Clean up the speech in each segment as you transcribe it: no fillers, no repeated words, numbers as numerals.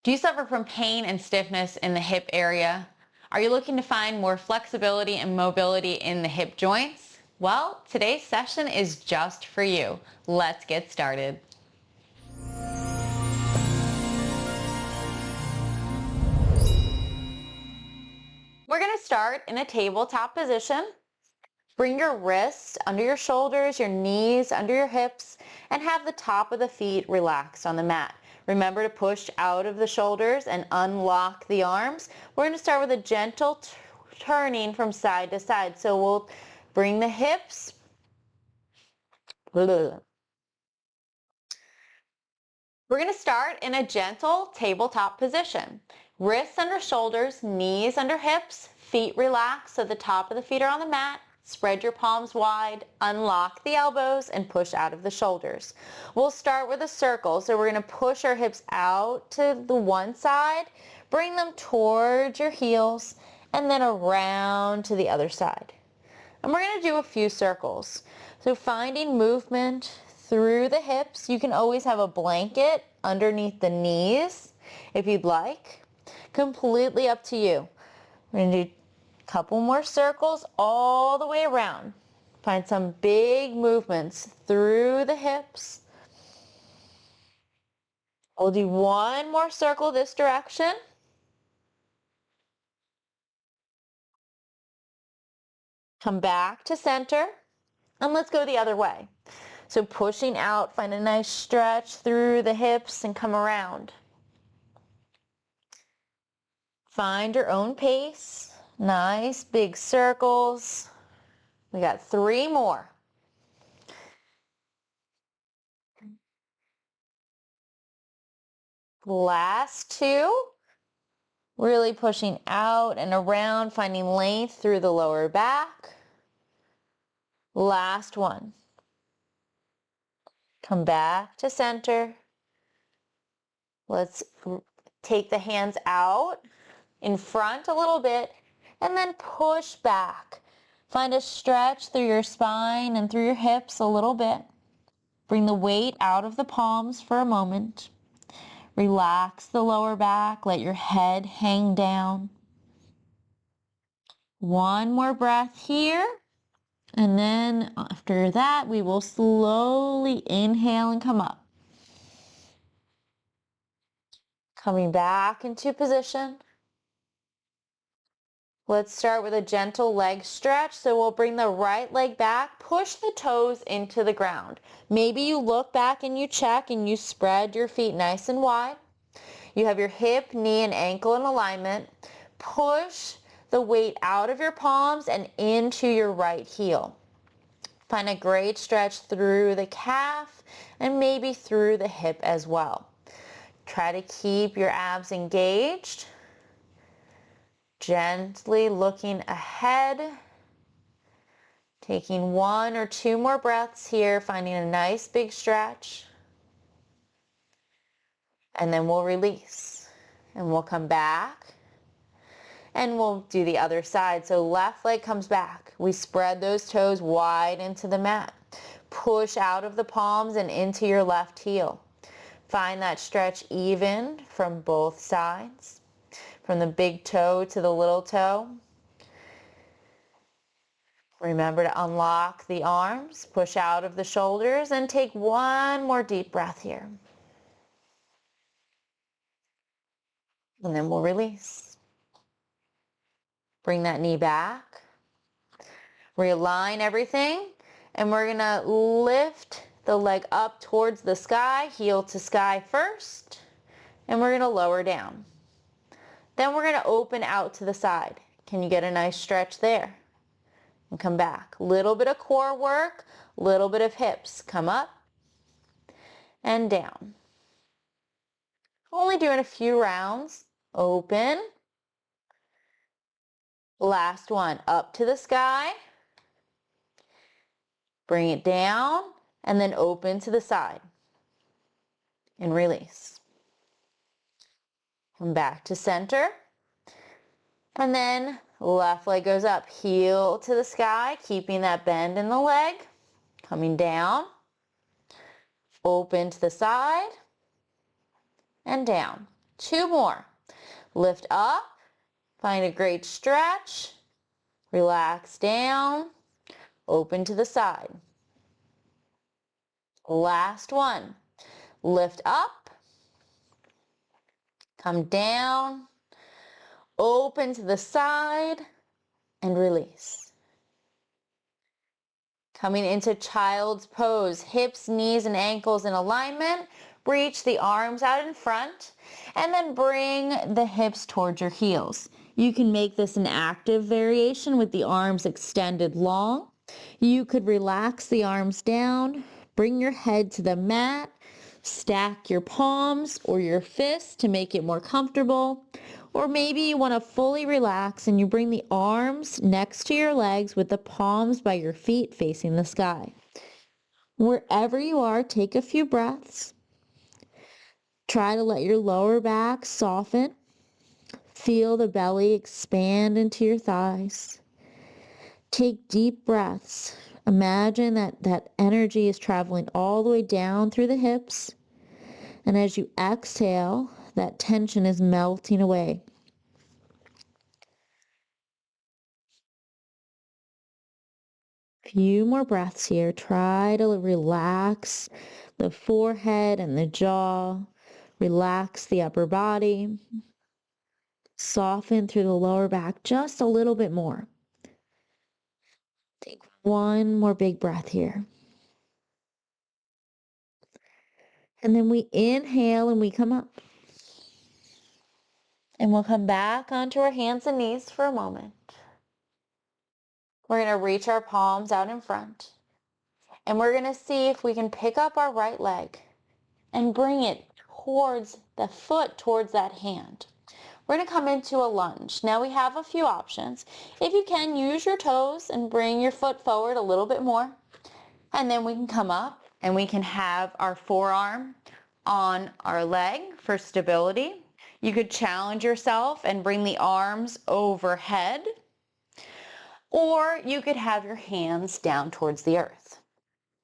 Do you suffer from pain and stiffness in the hip area? Are you looking to find more flexibility and mobility in the hip joints? Well, today's session is just for you. Let's get started. We're going to start in a tabletop position. Bring your wrists under your shoulders, your knees under your hips, and have the top of the feet relaxed on the mat. Remember to push out of the shoulders and unlock the arms. We're going to start with a gentle turning from side to side. So we'll bring the hips. We're going to start in a gentle tabletop position. Wrists under shoulders, knees under hips, feet relaxed so the top of the feet are on the mat. Spread your palms wide, unlock the elbows, and push out of the shoulders. We'll start with a circle. So we're going to push our hips out to the one side, bring them towards your heels, and then around to the other side. And we're going to do a few circles. So finding movement through the hips. You can always have a blanket underneath the knees if you'd like. Completely up to you. We're going to do couple more circles all the way around. Find some big movements through the hips. We'll do one more circle this direction. Come back to center, and let's go the other way. So pushing out, find a nice stretch through the hips and come around. Find your own pace. Nice big circles. We got 3 more. Last 2. Really pushing out and around, finding length through the lower back. Last one. Come back to center. Let's take the hands out in front a little bit and then push back. Find a stretch through your spine and through your hips a little bit. Bring the weight out of the palms for a moment. Relax the lower back. Let your head hang down. One more breath here. And then after that, we will slowly inhale and come up. Coming back into position. Let's start with a gentle leg stretch. So we'll bring the right leg back, push the toes into the ground. Maybe you look back and you check and you spread your feet nice and wide. You have your hip, knee, and ankle in alignment. Push the weight out of your palms and into your right heel. Find a great stretch through the calf and maybe through the hip as well. Try to keep your abs engaged. Gently looking ahead. Taking 1 or 2 more breaths here, finding a nice big stretch. And then we'll release. And we'll come back. And we'll do the other side. So left leg comes back. We spread those toes wide into the mat. Push out of the palms and into your left heel. Find that stretch even from both sides. From the big toe to the little toe. Remember to unlock the arms, push out of the shoulders, and take 1 more deep breath here. And then we'll release. Bring that knee back. Realign everything, and we're gonna lift the leg up towards the sky, heel to sky first, and we're gonna lower down. Then we're going to open out to the side. Can you get a nice stretch there? And come back. Little bit of core work, little bit of hips. Come up and down. Only doing a few rounds. Open. Last one. Up to the sky. Bring it down and then open to the side. And release. Come back to center. And then left leg goes up, heel to the sky, keeping that bend in the leg. Coming down, open to the side, and down. 2 more. Lift up, find a great stretch, relax down, open to the side. Last one. Lift up, come down, open to the side, and release. Coming into child's pose, hips, knees, and ankles in alignment. Reach the arms out in front, and then bring the hips towards your heels. You can make this an active variation with the arms extended long. You could relax the arms down, bring your head to the mat, stack your palms or your fists to make it more comfortable. Or maybe you want to fully relax and you bring the arms next to your legs with the palms by your feet facing the sky. Wherever you are, take a few breaths. Try to let your lower back soften. Feel the belly expand into your thighs. Take deep breaths. Imagine that energy is traveling all the way down through the hips. And as you exhale, that tension is melting away. Few more breaths here. Try to relax the forehead and the jaw. Relax the upper body. Soften through the lower back just a little bit more. Take one more big breath here. And then we inhale and we come up. And we'll come back onto our hands and knees for a moment. We're going to reach our palms out in front. And we're going to see if we can pick up our right leg and bring it towards the foot, towards that hand. We're going to come into a lunge. Now we have a few options. If you can, use your toes and bring your foot forward a little bit more. And then we can come up and we can have our forearm on our leg for stability. You could challenge yourself and bring the arms overhead. Or you could have your hands down towards the earth.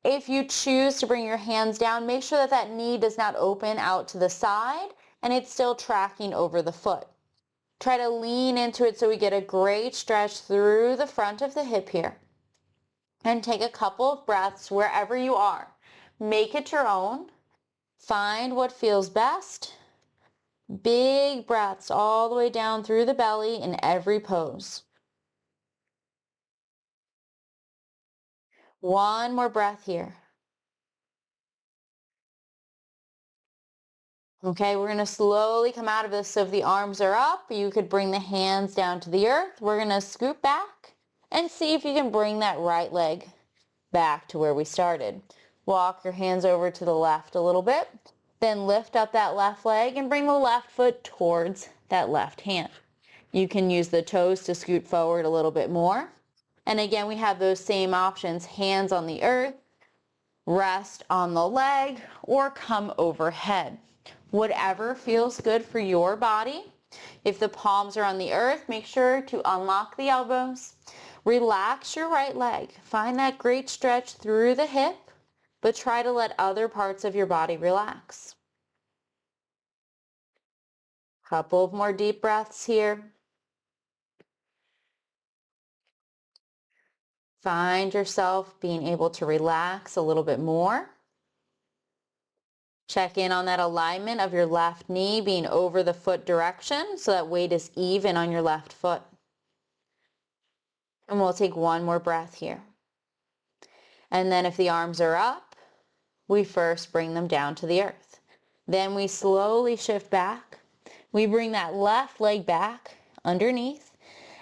If you choose to bring your hands down, make sure that that knee does not open out to the side and it's still tracking over the foot. Try to lean into it so we get a great stretch through the front of the hip here. And take a couple of breaths wherever you are. Make it your own. Find what feels best. Big breaths all the way down through the belly in every pose. One more breath here. Okay, we're going to slowly come out of this. So if the arms are up, you could bring the hands down to the earth. We're going to scoot back and see if you can bring that right leg back to where we started. Walk your hands over to the left a little bit. Then lift up that left leg and bring the left foot towards that left hand. You can use the toes to scoot forward a little bit more. And again, we have those same options, hands on the earth, rest on the leg, or come overhead. Whatever feels good for your body. If the palms are on the earth, make sure to unlock the elbows. Relax your right leg. Find that great stretch through the hip, but try to let other parts of your body relax. Couple of more deep breaths here. Find yourself being able to relax a little bit more. Check in on that alignment of your left knee being over the foot direction so that weight is even on your left foot. And we'll take one more breath here. And then if the arms are up, we first bring them down to the earth. Then we slowly shift back. We bring that left leg back underneath.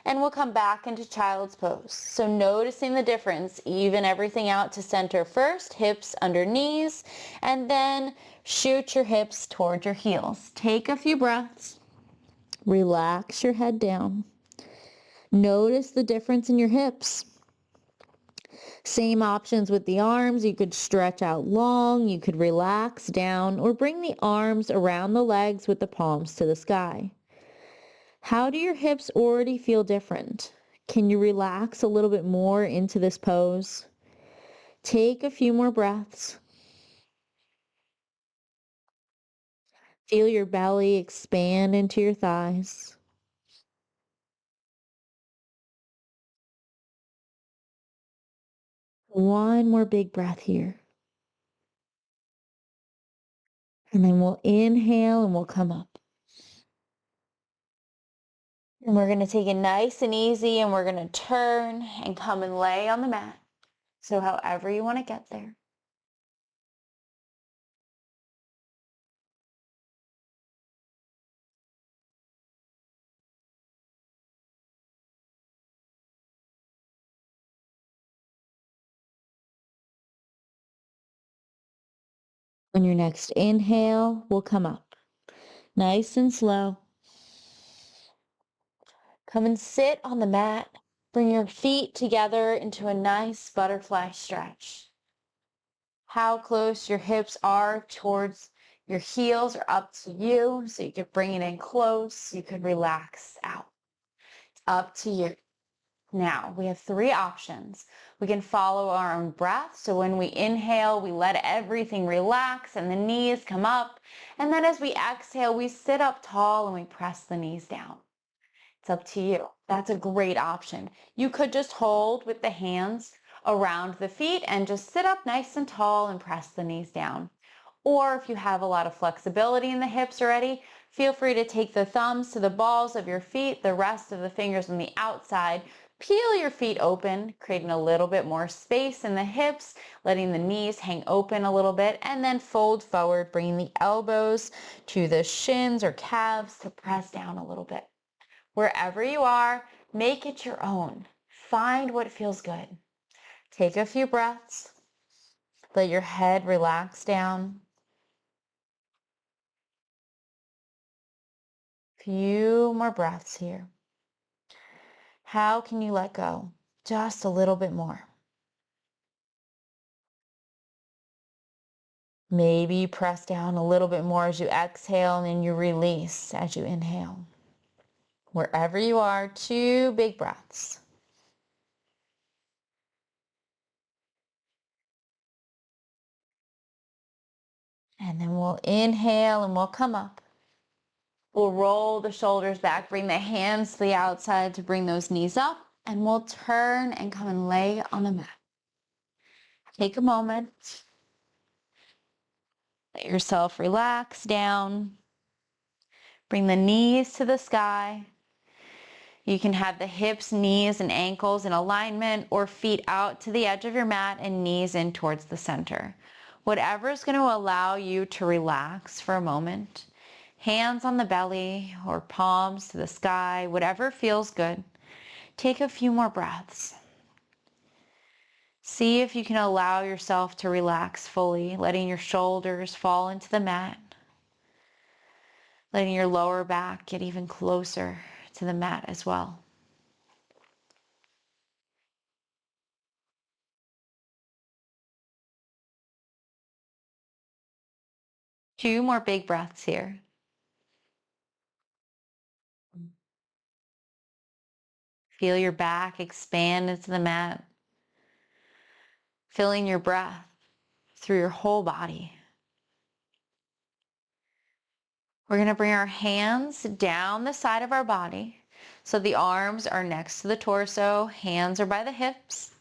And we'll come back into child's pose. So noticing the difference, even everything out to center first, hips under knees, and then shoot your hips toward your heels. Take a few breaths. Relax your head down. Notice the difference in your hips. Same options with the arms. You could stretch out long, you could relax down, or bring the arms around the legs with the palms to the sky. How do your hips already feel different? Can you relax a little bit more into this pose? Take a few more breaths. Feel your belly expand into your thighs. One more big breath here. And then we'll inhale and we'll come up. And we're going to take it nice and easy and we're going to turn and come and lay on the mat. So however you want to get there. On your next inhale, we'll come up. Nice and slow. Come and sit on the mat. Bring your feet together into a nice butterfly stretch. How close your hips are towards your heels are up to you. So you could bring it in close. You could relax out. It's up to you. Now, we have three options. We can follow our own breath. So when we inhale, we let everything relax and the knees come up. And then as we exhale, we sit up tall and we press the knees down. It's up to you. That's a great option. You could just hold with the hands around the feet and just sit up nice and tall and press the knees down. Or if you have a lot of flexibility in the hips already, feel free to take the thumbs to the balls of your feet, the rest of the fingers on the outside. Peel your feet open, creating a little bit more space in the hips, letting the knees hang open a little bit, and then fold forward, bringing the elbows to the shins or calves to press down a little bit. Wherever you are, make it your own. Find what feels good. Take a few breaths. Let your head relax down. Few more breaths here. How can you let go? Just a little bit more. Maybe you press down a little bit more as you exhale and then you release as you inhale. Wherever you are, 2 big breaths. And then we'll inhale and we'll come up. We'll roll the shoulders back, bring the hands to the outside to bring those knees up, and we'll turn and come and lay on the mat. Take a moment. Let yourself relax down. Bring the knees to the sky. You can have the hips, knees, and ankles in alignment or feet out to the edge of your mat and knees in towards the center. Whatever is going to allow you to relax for a moment. Hands on the belly or palms to the sky, whatever feels good. Take a few more breaths. See if you can allow yourself to relax fully, letting your shoulders fall into the mat. Letting your lower back get even closer to the mat as well. Two more big breaths here. Feel your back expand into the mat. Filling your breath through your whole body. We're going to bring our hands down the side of our body. So the arms are next to the torso, hands are by the hips.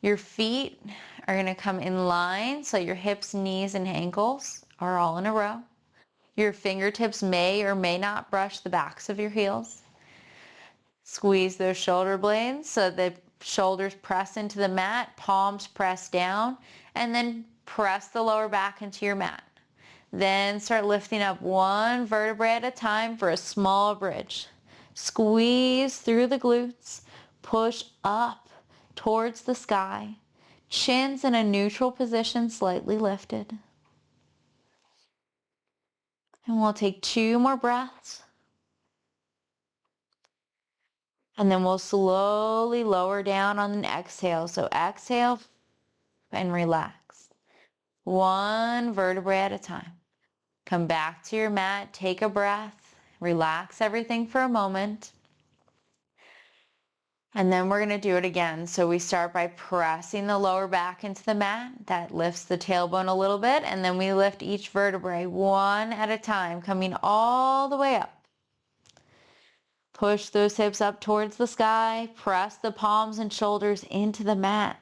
Your feet are going to come in line, so your hips, knees, and ankles are all in a row. Your fingertips may or may not brush the backs of your heels. Squeeze those shoulder blades so the shoulders press into the mat, palms press down, and then press the lower back into your mat. Then start lifting up one vertebrae at a time for a small bridge. Squeeze through the glutes, push up towards the sky, chins in a neutral position, slightly lifted. And we'll take 2 more breaths. And then we'll slowly lower down on an exhale. So exhale and relax. One vertebrae at a time. Come back to your mat, take a breath, relax everything for a moment. And then we're going to do it again. So we start by pressing the lower back into the mat. That lifts the tailbone a little bit. And then we lift each vertebrae one at a time, coming all the way up. Push those hips up towards the sky. Press the palms and shoulders into the mat.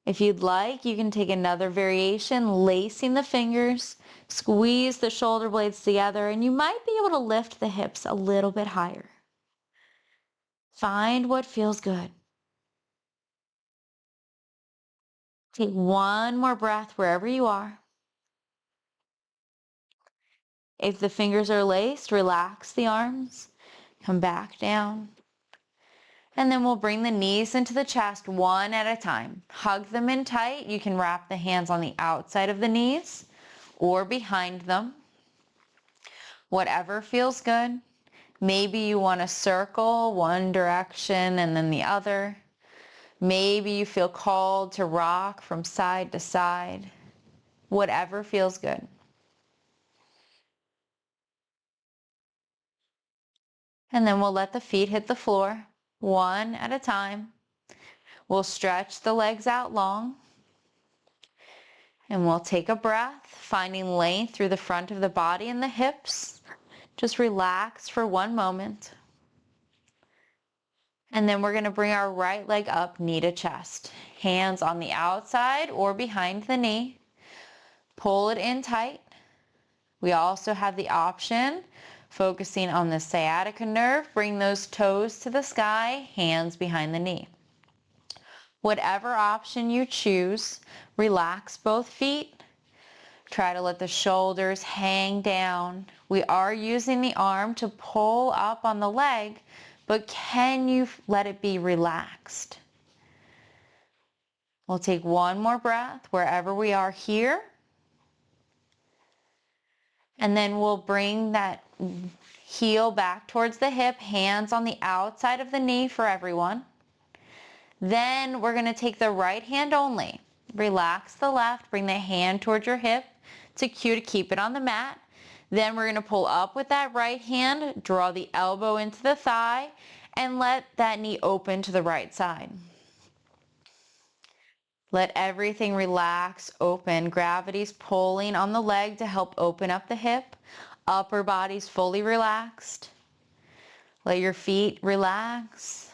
If you'd like, you can take another variation, lacing the fingers, squeeze the shoulder blades together, and you might be able to lift the hips a little bit higher. Find what feels good. Take one more breath wherever you are. If the fingers are laced, relax the arms, come back down. And then we'll bring the knees into the chest one at a time. Hug them in tight. You can wrap the hands on the outside of the knees or behind them. Whatever feels good. Maybe you want to circle one direction and then the other. Maybe you feel called to rock from side to side. Whatever feels good. And then we'll let the feet hit the floor one at a time. We'll stretch the legs out long. And we'll take a breath, finding length through the front of the body and the hips. Just relax for one moment. And then we're going to bring our right leg up, knee to chest. Hands on the outside or behind the knee. Pull it in tight. We also have the option, focusing on the sciatica nerve, bring those toes to the sky, hands behind the knee. Whatever option you choose, relax both feet. Try to let the shoulders hang down. We are using the arm to pull up on the leg, but can you let it be relaxed? We'll take one more breath wherever we are here. And then we'll bring that heel back towards the hip, hands on the outside of the knee for everyone. Then we're going to take the right hand only. Relax the left, bring the hand towards your hip. It's a cue to keep it on the mat. Then we're going to pull up with that right hand, draw the elbow into the thigh, and let that knee open to the right side. Let everything relax, open. Gravity's pulling on the leg to help open up the hip. Upper body's fully relaxed. Let your feet relax.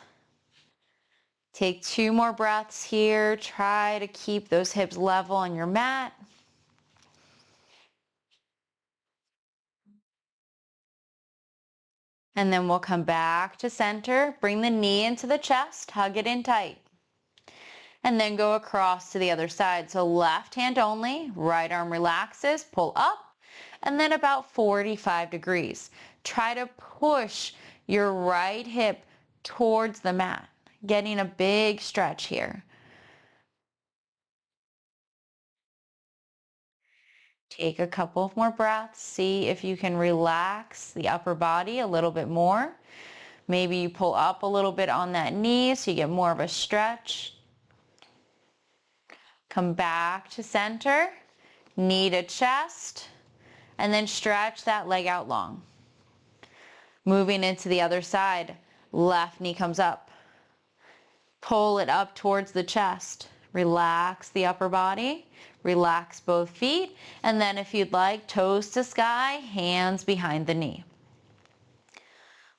Take two more breaths here. Try to keep those hips level on your mat. And then we'll come back to center. Bring the knee into the chest. Hug it in tight. And then go across to the other side. So left hand only. Right arm relaxes. Pull up. And then about 45 degrees. Try to push your right hip towards the mat. Getting a big stretch here. Take a couple of more breaths. See if you can relax the upper body a little bit more. Maybe you pull up a little bit on that knee so you get more of a stretch. Come back to center, knee to chest, and then stretch that leg out long. Moving into the other side, left knee comes up. Pull it up towards the chest. Relax the upper body. Relax both feet. And then if you'd like, toes to sky, hands behind the knee.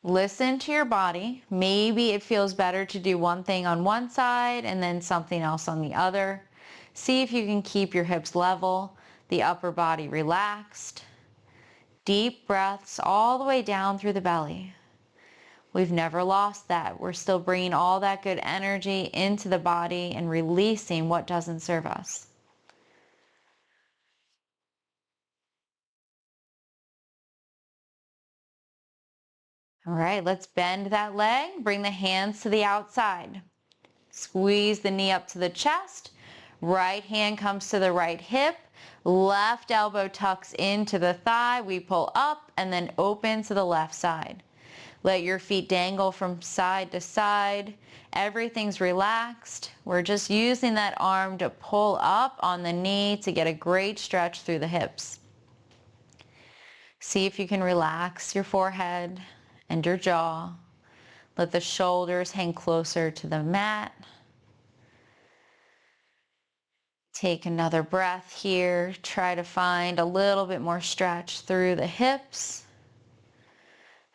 Listen to your body. Maybe it feels better to do one thing on one side and then something else on the other. See if you can keep your hips level, the upper body relaxed. Deep breaths all the way down through the belly. We've never lost that. We're still bringing all that good energy into the body and releasing what doesn't serve us. All right, let's bend that leg. Bring the hands to the outside. Squeeze the knee up to the chest. Right hand comes to the right hip. Left elbow tucks into the thigh. We pull up and then open to the left side. Let your feet dangle from side to side. Everything's relaxed. We're just using that arm to pull up on the knee to get a great stretch through the hips. See if you can relax your forehead and your jaw. Let the shoulders hang closer to the mat. Take another breath here. Try to find a little bit more stretch through the hips.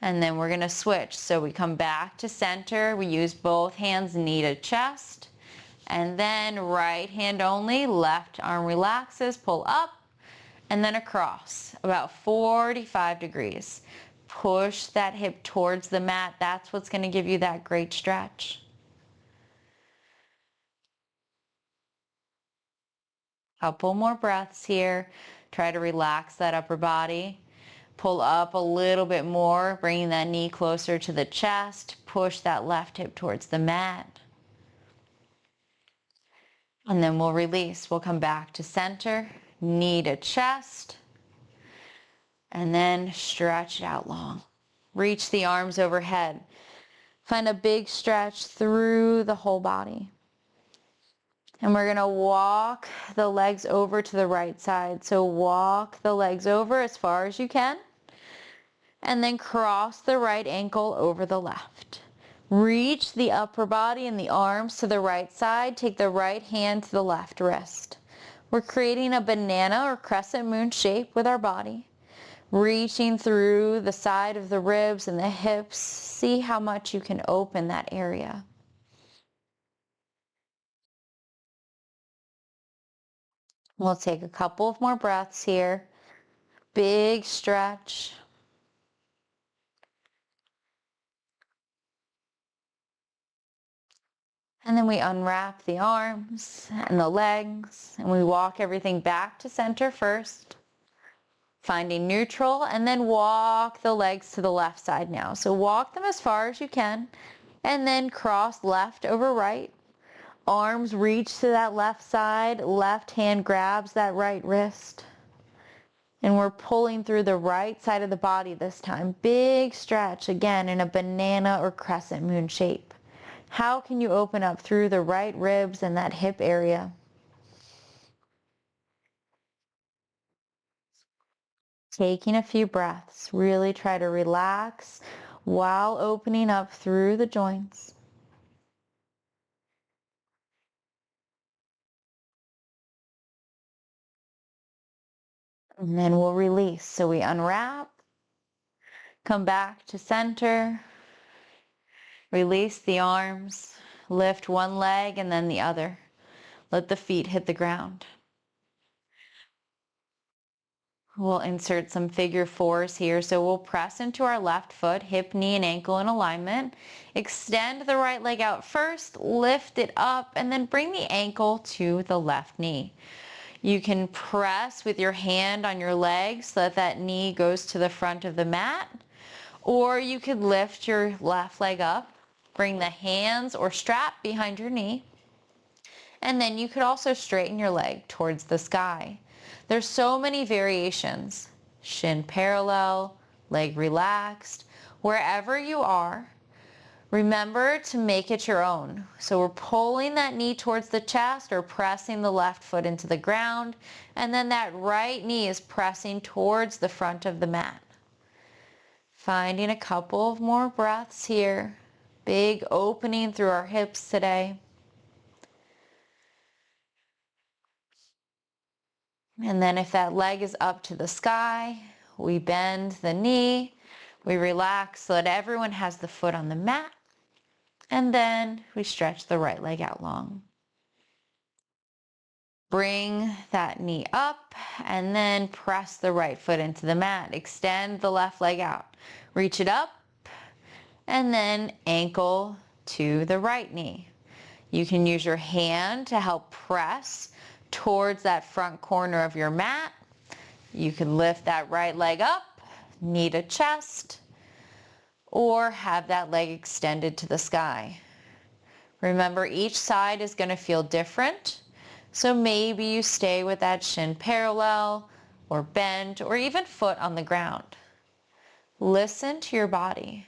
And then we're going to switch. So we come back to center. We use both hands, knee to chest. And then right hand only, left arm relaxes, pull up, and then across, about 45 degrees. Push that hip towards the mat. That's what's going to give you that great stretch. Couple more breaths here. Try to relax that upper body. Pull up a little bit more, bringing that knee closer to the chest. Push that left hip towards the mat. And then we'll release. We'll come back to center, knee to chest, and then stretch it out long. Reach the arms overhead. Find a big stretch through the whole body. And we're gonna walk the legs over to the right side. So walk the legs over as far as you can, and then cross the right ankle over the left. Reach the upper body and the arms to the right side. Take the right hand to the left wrist. We're creating a banana or crescent moon shape with our body. Reaching through the side of the ribs and the hips. See how much you can open that area. We'll take a couple of more breaths here. Big stretch. And then we unwrap the arms and the legs, and we walk everything back to center first, finding neutral, and then walk the legs to the left side now. So walk them as far as you can, and then cross left over right. Arms reach to that left side, left hand grabs that right wrist. And we're pulling through the right side of the body this time. Big stretch, again, in a banana or crescent moon shape. How can you open up through the right ribs and that hip area? Taking a few breaths. Really try to relax while opening up through the joints. And then we'll release. So we unwrap, come back to center, release the arms, lift one leg and then the other. Let the feet hit the ground. We'll insert some figure fours here. So we'll press into our left foot, hip, knee, and ankle in alignment. Extend the right leg out first, lift it up, and then bring the ankle to the left knee. You can press with your hand on your leg so that that knee goes to the front of the mat. Or you could lift your left leg up, bring the hands or strap behind your knee. And then you could also straighten your leg towards the sky. There's so many variations. Shin parallel, leg relaxed. Wherever you are, remember to make it your own. So we're pulling that knee towards the chest or pressing the left foot into the ground. And then that right knee is pressing towards the front of the mat. Finding a couple of more breaths here. Big opening through our hips today. And then if that leg is up to the sky, we bend the knee, we relax so that everyone has the foot on the mat, and then we stretch the right leg out long. Bring that knee up and then press the right foot into the mat. Extend the left leg out. Reach it up and then ankle to the right knee. You can use your hand to help press towards that front corner of your mat. You can lift that right leg up, knee to chest, or have that leg extended to the sky. Remember, each side is going to feel different, so maybe you stay with that shin parallel or bent or even foot on the ground. Listen to your body.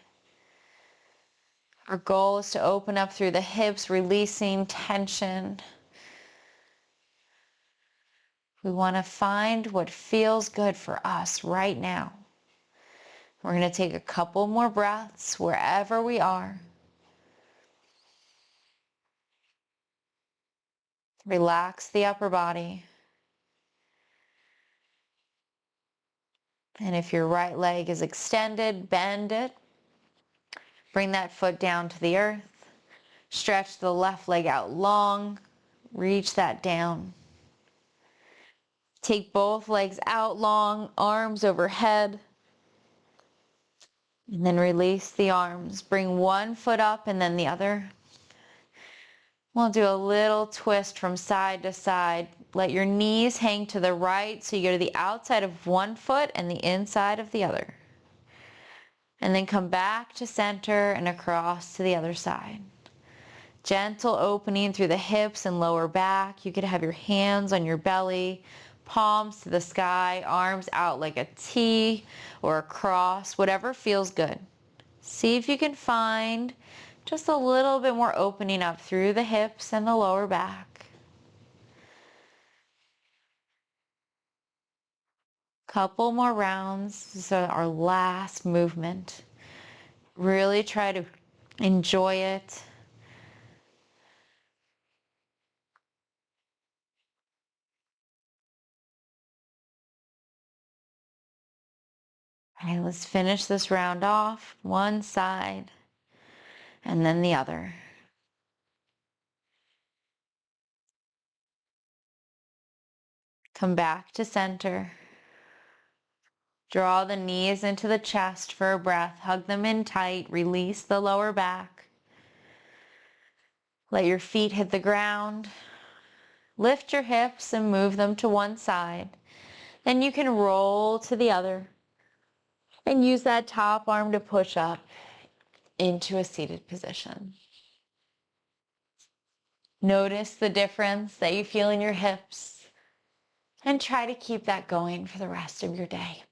Our goal is to open up through the hips, releasing tension. We want to find what feels good for us right now. We're going to take a couple more breaths wherever we are. Relax the upper body. And if your right leg is extended, bend it. Bring that foot down to the earth. Stretch the left leg out long. Reach that down. Take both legs out long, arms overhead. And then release the arms. Bring one foot up and then the other. We'll do a little twist from side to side. Let your knees hang to the right so you go to the outside of one foot and the inside of the other. And then come back to center and across to the other side. Gentle opening through the hips and lower back. You could have your hands on your belly, palms to the sky, arms out like a T or a cross, whatever feels good. See if you can find just a little bit more opening up through the hips and the lower back. Couple more rounds. This is our last movement. Really try to enjoy it. All right, let's finish this round off. One side and then the other. Come back to center. Draw the knees into the chest for a breath. Hug them in tight. Release the lower back. Let your feet hit the ground. Lift your hips and move them to one side. Then you can roll to the other and use that top arm to push up into a seated position. Notice the difference that you feel in your hips and try to keep that going for the rest of your day.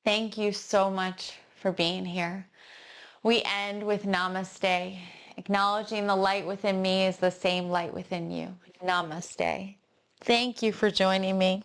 Thank you so much for being here. We end with namaste, acknowledging the light within me is the same light within you. Namaste. Thank you for joining me.